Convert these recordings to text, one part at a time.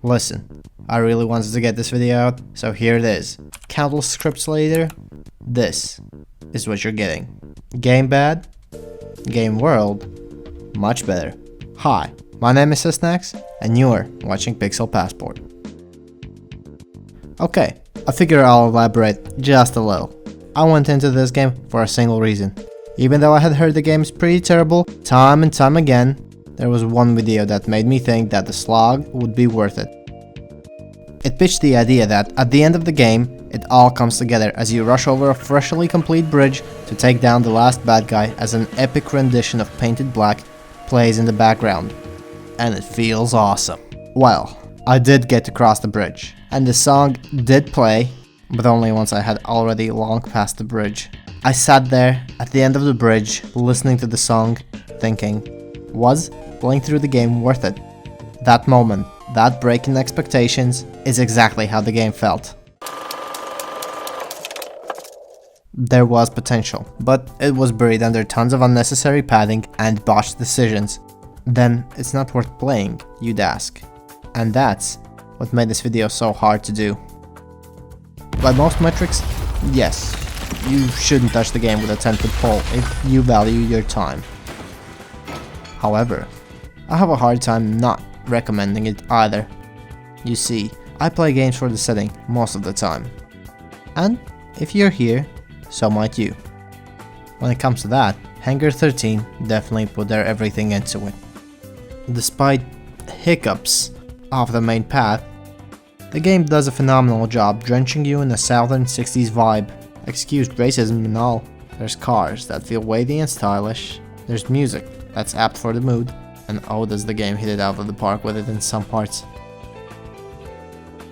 Listen, I really wanted to get this video out, so here it is. Countless scripts later, this is what you're getting. Game bad? Game world? Much better. Hi, my name is Snacks, and you're watching Pixel Passport. Okay, I figure I'll elaborate just a little. I went into this game for a single reason. Even though I had heard the game is pretty terrible time and time again, there was one video that made me think that the slog would be worth it. It pitched the idea that at the end of the game, it all comes together as you rush over a freshly complete bridge to take down the last bad guy as an epic rendition of Painted Black plays in the background. And it feels awesome. Well, I did get to cross the bridge, and the song did play, but only once I had already long passed the bridge. I sat there at the end of the bridge, listening to the song, thinking, was playing through the game worth it? That moment, that break in expectations, is exactly how the game felt. There was potential, but it was buried under tons of unnecessary padding and botched decisions. Then it's not worth playing, you'd ask. And that's what made this video so hard to do. By most metrics, yes, you shouldn't touch the game with a 10-foot pole if you value your time. However, I have a hard time not recommending it either. You see, I play games for the setting most of the time. And if you're here, so might you. When it comes to that, Hangar 13 definitely put their everything into it. Despite hiccups off the main path, the game does a phenomenal job drenching you in a southern 60s vibe. Excuse racism and all. There's cars that feel wavy and stylish, there's music that's apt for the mood, and oh does the game hit it out of the park with it in some parts.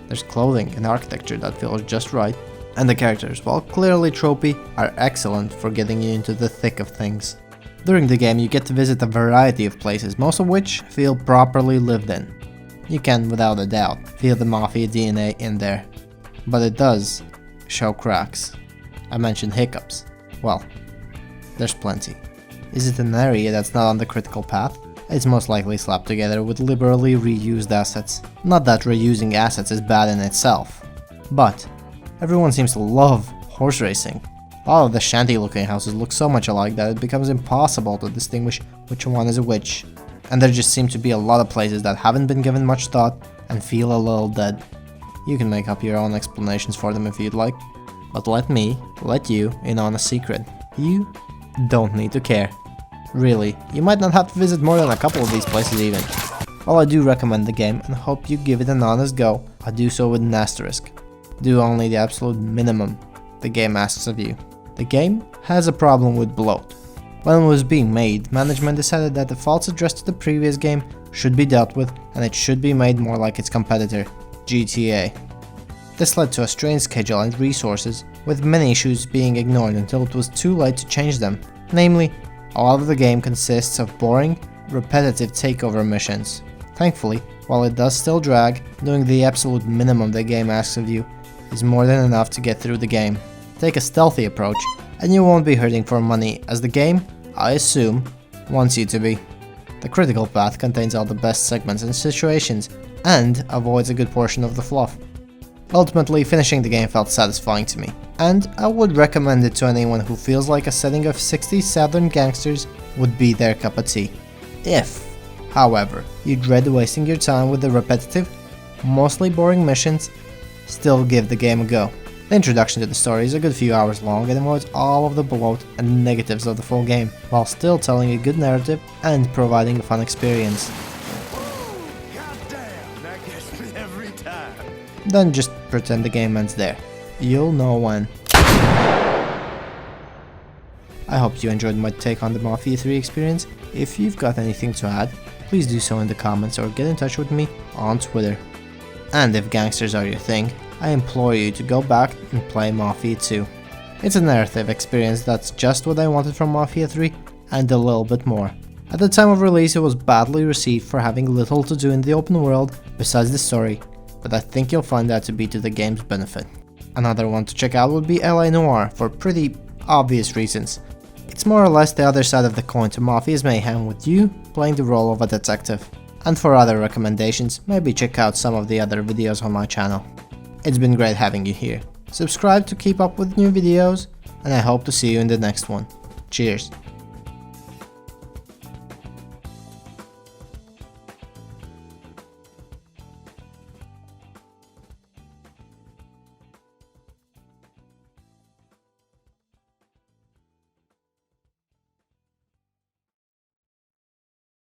There's clothing and architecture that feels just right, and the characters, while clearly tropey, are excellent for getting you into the thick of things. During the game you get to visit a variety of places, most of which feel properly lived in. You can, without a doubt, feel the Mafia DNA in there, but it does show cracks. I mentioned hiccups. Well, there's plenty. Is it an area that's not on the critical path? It's most likely slapped together with liberally reused assets. Not that reusing assets is bad in itself, but everyone seems to love horse racing. A lot of the shanty looking houses look so much alike that it becomes impossible to distinguish which one is which. And there just seem to be a lot of places that haven't been given much thought and feel a little dead. You can make up your own explanations for them if you'd like, but let me let you in on a secret. You don't need to care. Really, you might not have to visit more than a couple of these places even. While I do recommend the game and hope you give it an honest go, I do so with an asterisk. Do only the absolute minimum the game asks of you. The game has a problem with bloat. When it was being made, management decided that the faults addressed to the previous game should be dealt with and it should be made more like its competitor, GTA. This led to a strained schedule and resources, with many issues being ignored until it was too late to change them. Namely, a lot of the game consists of boring, repetitive takeover missions. Thankfully, while it does still drag, doing the absolute minimum the game asks of you is more than enough to get through the game. Take a stealthy approach, and you won't be hurting for money, as the game, I assume, wants you to be. The critical path contains all the best segments and situations, and avoids a good portion of the fluff. Ultimately, finishing the game felt satisfying to me, and I would recommend it to anyone who feels like a setting of 60s southern gangsters would be their cup of tea. If, however, you dread wasting your time with the repetitive, mostly boring missions, still give the game a go. The introduction to the story is a good few hours long and avoids all of the bloat and negatives of the full game, while still telling a good narrative and providing a fun experience. Goddamn, that gets me every time. Then just pretend the game ends there. You'll know when. I hope you enjoyed my take on the Mafia 3 experience. If you've got anything to add, please do so in the comments or get in touch with me on Twitter. And if gangsters are your thing, I implore you to go back and play Mafia 2. It's a narrative experience that's just what I wanted from Mafia 3 and a little bit more. At the time of release it was badly received for having little to do in the open world besides the story, but I think you'll find that to be to the game's benefit. Another one to check out would be LA Noire for pretty obvious reasons. It's more or less the other side of the coin to Mafia's mayhem with you playing the role of a detective. And for other recommendations, maybe check out some of the other videos on my channel. It's been great having you here. Subscribe to keep up with new videos, and I hope to see you in the next one. Cheers!